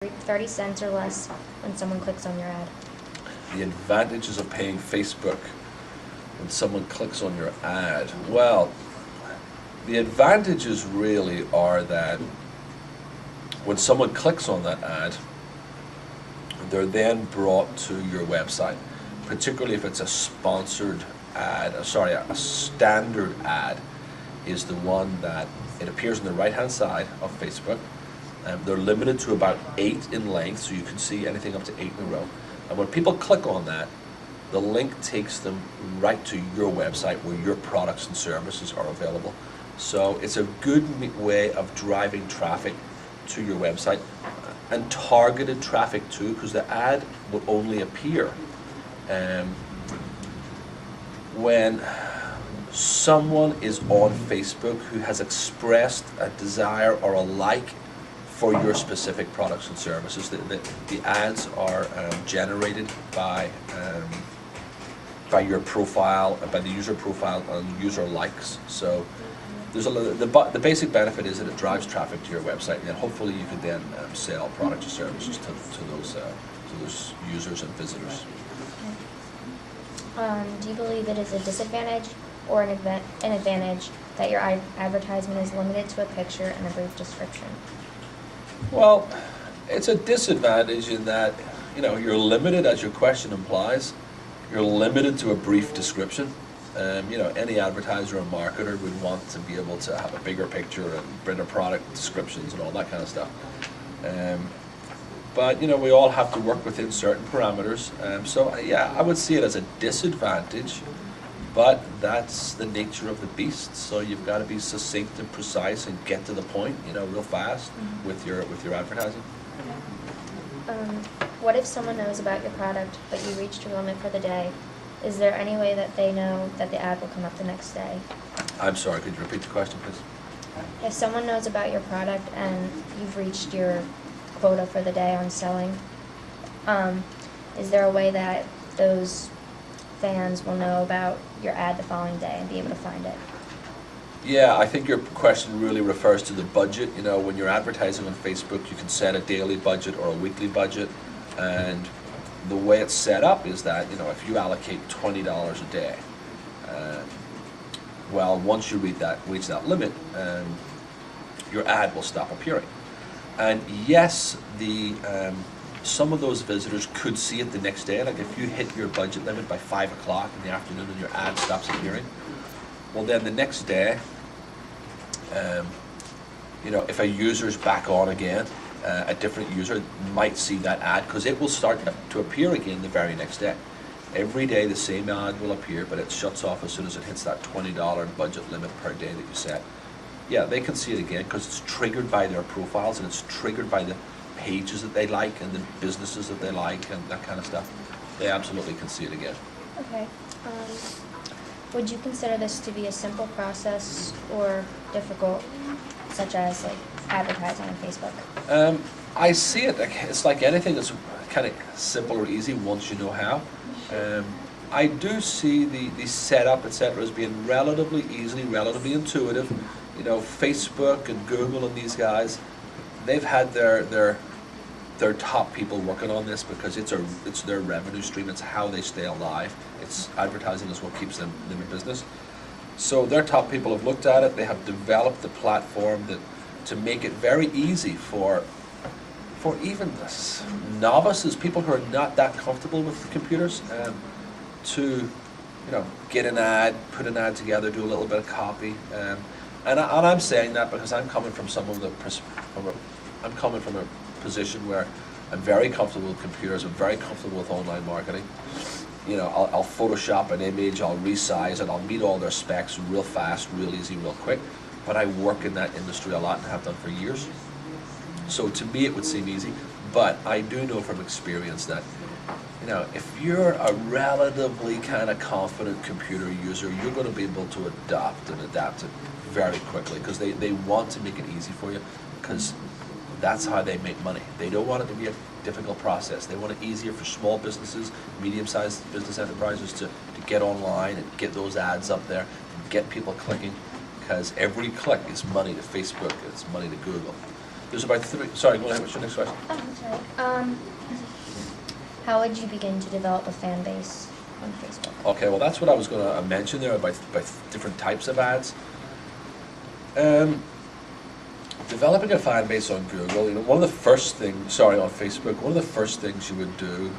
30 cents or less when someone clicks on your ad? The advantages of paying Facebook when someone clicks on your ad. Well, the advantages really are that when someone clicks on that ad, they're then brought to your website, particularly if it's a sponsored ad, a standard ad is the one that it appears on the right-hand side of Facebook. They're limited to about 8 in length, so you can see anything up to 8 in a row. And when people click on that, the link takes them right to your website where your products and services are available. So it's a good way of driving traffic to your website, and targeted traffic too, because the ad will only appear when someone is on Facebook who has expressed a desire or a like for your specific products and services. The ads are generated by your profile, by the user profile and user likes. So there's the basic benefit is that it drives traffic to your website, and then hopefully you can then sell products or services to those users and visitors. Do you believe it is a disadvantage or an advantage that your advertisement is limited to a picture and a brief description? Well, it's a disadvantage in that, you're limited, as your question implies. You're limited to a brief description. Any advertiser or marketer would want to be able to have a bigger picture and better product descriptions and all that kind of stuff. But we all have to work within certain parameters. So yeah, I would see it as a disadvantage, but that's the nature of the beast. So you've got to be succinct and precise and get to the point, real fast with your advertising. What if someone knows about your product, but you reached your limit for the day? Is there any way that they know that the ad will come up the next day? I'm sorry, could you repeat the question, please? If someone knows about your product and you've reached your quota for the day on selling, is there a way that those fans will know about your ad the following day and be able to find it? Yeah, I think your question really refers to the budget. When you're advertising on Facebook, you can set a daily budget or a weekly budget, and the way it's set up is that, if you allocate $20 a day, once you reach that limit, your ad will stop appearing. And yes, some of those visitors could see it the next day. Like if you hit your budget limit by 5 o'clock in the afternoon and your ad stops appearing, well then the next day, if a user's back on again, a different user might see that ad because it will start to appear again the very next day. Every day the same ad will appear, but it shuts off as soon as it hits that $20 budget limit per day that you set. Yeah, they can see it again because it's triggered by their profiles and it's triggered by the pages that they like and the businesses that they like and that kind of stuff. They absolutely can see it again. Okay. Would you consider this to be a simple process or difficult, such as like advertising on Facebook? I see it, it's like anything that's kind of simple or easy once you know how. I do see the setup, etc., as being relatively easy, relatively intuitive. Facebook and Google and these guys, they've had their top people working on this because it's their revenue stream. It's how they stay alive. It's advertising is what keeps them in business. So their top people have looked at it. They have developed the platform to make it very easy for even novices, people who are not that comfortable with computers, to get an ad, put an ad together, do a little bit of copy. And I'm saying that because I'm coming from a position where I'm very comfortable with computers. I'm very comfortable with online marketing. I'll Photoshop an image, I'll resize it, I'll meet all their specs real fast, real easy, real quick. But I work in that industry a lot and have done for years. So to me it would seem easy, but I do know from experience that if you're a relatively kind of confident computer user, you're going to be able to adapt it very quickly because they want to make it easy for you because that's how they make money. They don't want it to be a difficult process. They want it easier for small businesses, medium-sized business enterprises to get online and get those ads up there and get people clicking because every click is money to Facebook, it's money to Google. There's about three, sorry, go ahead, what's your next question? Oh, I'm sorry. How would you begin to develop a fan base on Facebook? Okay, well, that's what I was going to mention there about different types of ads. Developing a fan base on Google, one of the first things, on Facebook, one of the first things you would do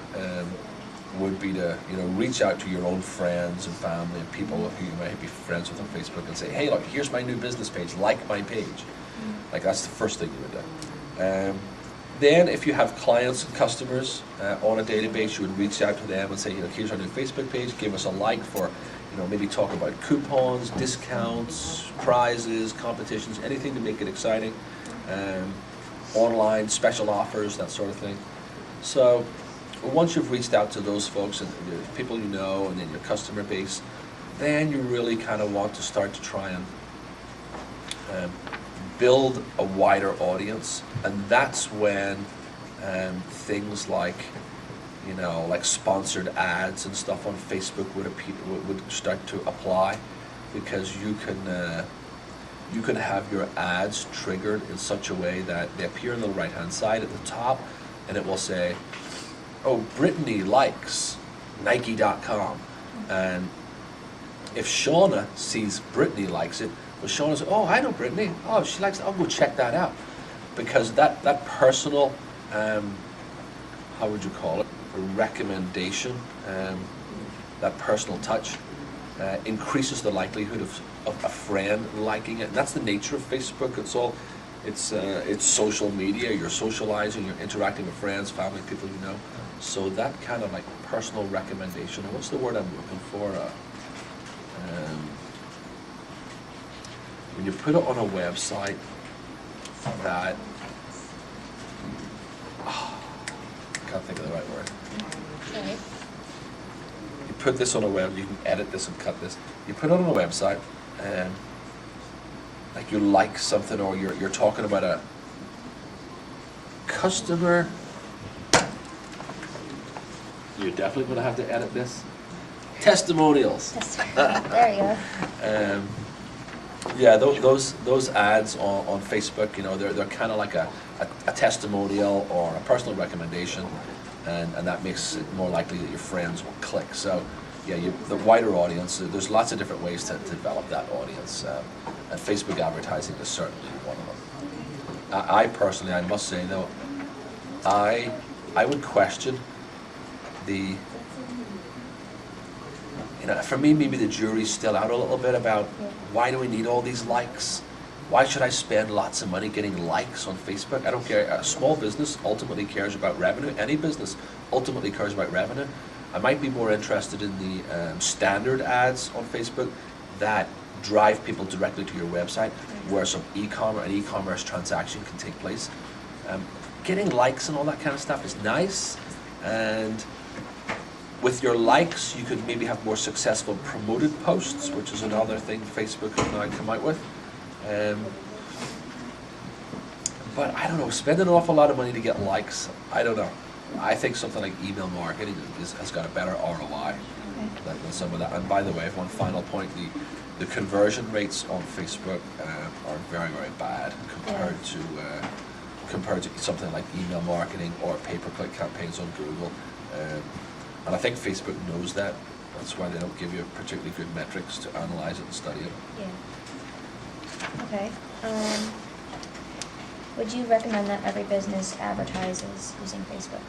would be to, reach out to your own friends and family and people who you might be friends with on Facebook and say, hey, look, here's my new business page, like my page. Like, that's the first thing you would do. Then, if you have clients and customers on a database, you would reach out to them and say, here's our new Facebook page, give us a like for, maybe talk about coupons, discounts, prizes, competitions, anything to make it exciting. Online, special offers, that sort of thing. So, once you've reached out to those folks and the people you know and then your customer base, then you really kind of want to start to try and build a wider audience, and that's when things like sponsored ads and stuff on Facebook would start to apply, because you can have your ads triggered in such a way that they appear on the right hand side at the top, and it will say, oh, Brittany likes Nike.com, and if Shauna sees Brittany likes it, well, Shauna says, oh, I know Brittany. Oh, she likes it. I'll go check that out. Because that personal, how would you call it, recommendation, that personal touch, increases the likelihood of a friend liking it. And that's the nature of Facebook. It's social media. You're socializing. You're interacting with friends, family, people you know. So that kind of like personal recommendation. What's the word I'm looking for? When you put it on a website that, I can't think of the right word. Okay. You put this on a web, you can edit this and cut this. You put it on a website, and like you like something, or you're talking about a customer. You're definitely going to have to edit this. Testimonials. There you go. Yeah, those ads on Facebook, they're kind of like a testimonial or a personal recommendation, and that makes it more likely that your friends will click. So, yeah, the wider audience, there's lots of different ways to develop that audience, and Facebook advertising is certainly one of them. I personally, I must say though, I would question the, for me, maybe the jury's still out a little bit about why do we need all these likes? Why should I spend lots of money getting likes on Facebook? I don't care. A small business ultimately cares about revenue. Any business ultimately cares about revenue. I might be more interested in the standard ads on Facebook that drive people directly to your website, where some e-commerce transaction can take place. Getting likes and all that kind of stuff is nice, and with your likes, you could maybe have more successful promoted posts, which is another thing Facebook has now come out with. But I don't know, spending an awful lot of money to get likes, I don't know. I think something like email marketing has got a better ROI than some of that. And by the way, one final point, the conversion rates on Facebook are very, very bad compared to something like email marketing or pay-per-click campaigns on Google. And I think Facebook knows that. That's why they don't give you particularly good metrics to analyze it and study it. Yeah. Okay. Would you recommend that every business advertises using Facebook?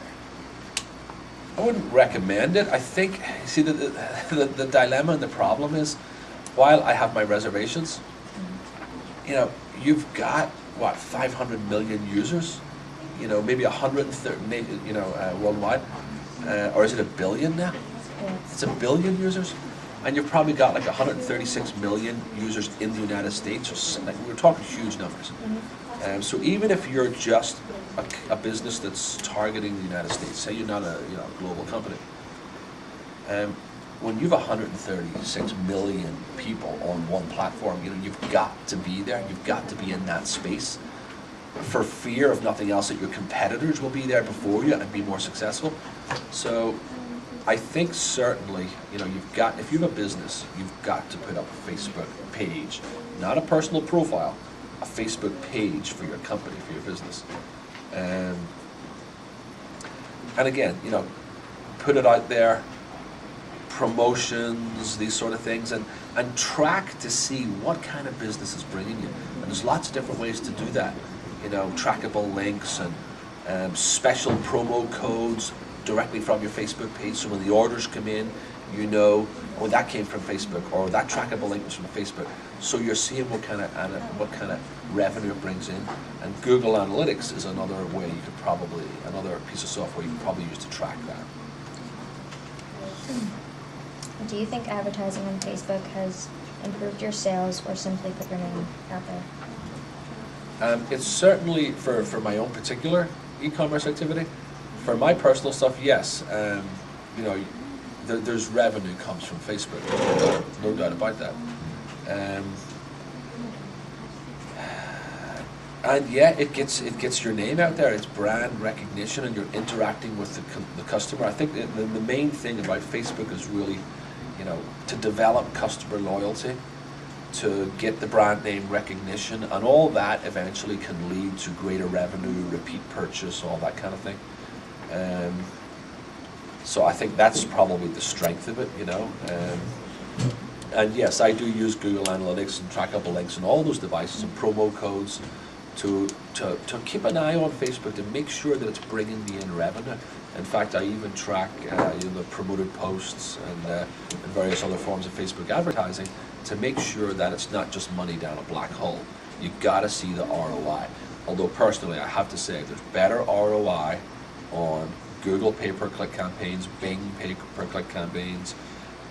I wouldn't recommend it. I think, see, the dilemma and the problem is, while I have my reservations, you've got, 500 million users? Maybe 130, worldwide. Or is it 1 billion now? Yeah. It's 1 billion users, and you've probably got like 136 million users in the United States. So we're talking huge numbers. So even if you're just a business that's targeting the United States, say you're not a global company, when you've 136 million people on one platform, you've got to be there. You've got to be in that space, for fear of nothing else that your competitors will be there before you and be more successful. So I think certainly, if you have a business, you've got to put up a Facebook page, not a personal profile, a Facebook page for your company, for your business. And again, you know, put it out there, promotions, these sort of things, and track to see what kind of business is bringing you. And there's lots of different ways to do that. You know, trackable links and special promo codes directly from your Facebook page, so when the orders come in, you know, oh, that came from Facebook, or that trackable link was from Facebook. So you're seeing what kind of revenue it brings in. And Google Analytics is another way you could probably, another piece of software you could probably use to track that. Do you think advertising on Facebook has improved your sales or simply put your name out there? It's certainly, for my own particular e-commerce activity, for my personal stuff, yes. You know, there's revenue comes from Facebook, no doubt about that. And yeah, it gets your name out there. It's brand recognition, and you're interacting with the customer. I think the main thing about Facebook is really, you know, to develop customer loyalty, to get the brand name recognition, and all that eventually can lead to greater revenue, repeat purchase, all that kind of thing. So I think that's probably the strength of it, you know. And yes, I do use Google Analytics and trackable links and all those devices and promo codes to keep an eye on Facebook to make sure that it's bringing me in revenue. In fact, I even track you know, the promoted posts and various other forms of Facebook advertising to make sure that it's not just money down a black hole. You gotta see the ROI. Although personally, I have to say, there's better ROI on Google pay-per-click campaigns, Bing pay-per-click campaigns,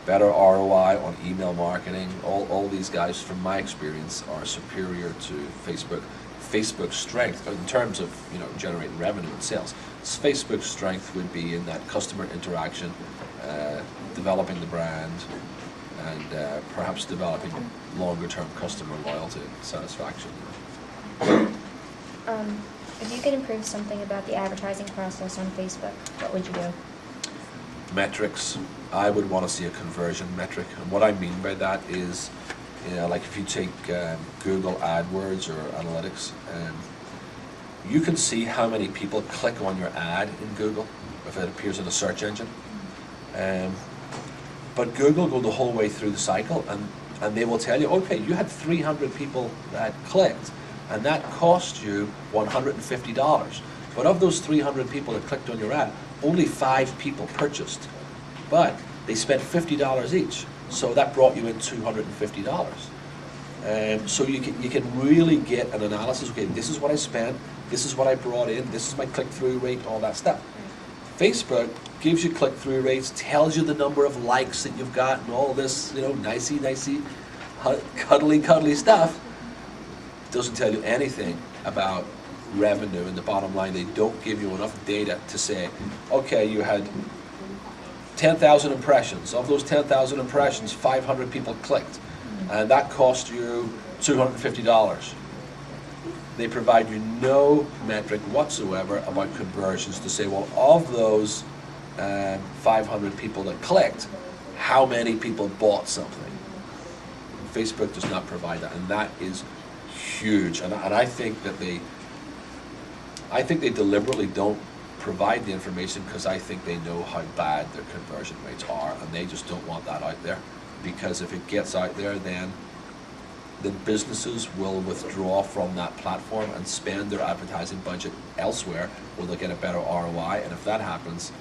better ROI on email marketing. All these guys, from my experience, are superior to Facebook. Facebook's strength, in terms of, you know, generating revenue and sales, Facebook's strength would be in that customer interaction, developing the brand, and perhaps developing longer-term customer loyalty and satisfaction. If you could improve something about the advertising process on Facebook, what would you do? Metrics. I would want to see a conversion metric, and what I mean by that is, you know, like if you take Google AdWords or Analytics, you can see how many people click on your ad in Google if it appears in a search engine. But Google go the whole way through the cycle, and they will tell you, okay, you had 300 people that clicked, and that cost you $150. But of those 300 people that clicked on your ad, only 5 people purchased. But they spent $50 each, so that brought you in $250. So you can really get an analysis. Okay, this is what I spent, this is what I brought in, this is my click-through rate, all that stuff. Facebook gives you click-through rates, tells you the number of likes that you've got, and all this, you know, nicey, cuddly stuff. Doesn't tell you anything about revenue and the bottom line. They don't give you enough data to say, okay, you had 10,000 impressions. Of those 10,000 impressions, 500 people clicked, and that cost you $250. They provide you no metric whatsoever about conversions to say, well, of those 500 people that clicked, how many people bought something? Facebook does not provide that, and that is huge. And I think that they deliberately don't provide the information because I think they know how bad their conversion rates are, and they just don't want that out there, because if it gets out there, then the businesses will withdraw from that platform and spend their advertising budget elsewhere where they'll get a better ROI, and if that happens,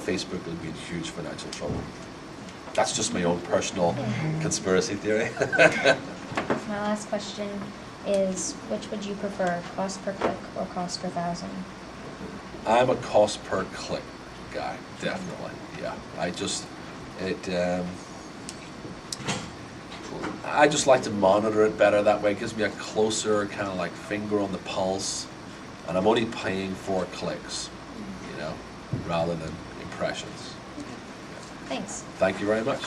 Facebook will be in huge financial trouble. That's just my own personal conspiracy theory. My last question is, which would you prefer, cost per click or cost per thousand? I'm a cost per click guy, definitely. Yeah, I just like to monitor it better that way. It gives me a closer kind of like finger on the pulse, and I'm only paying for clicks, you know, rather than impressions. Thanks. Thank you very much.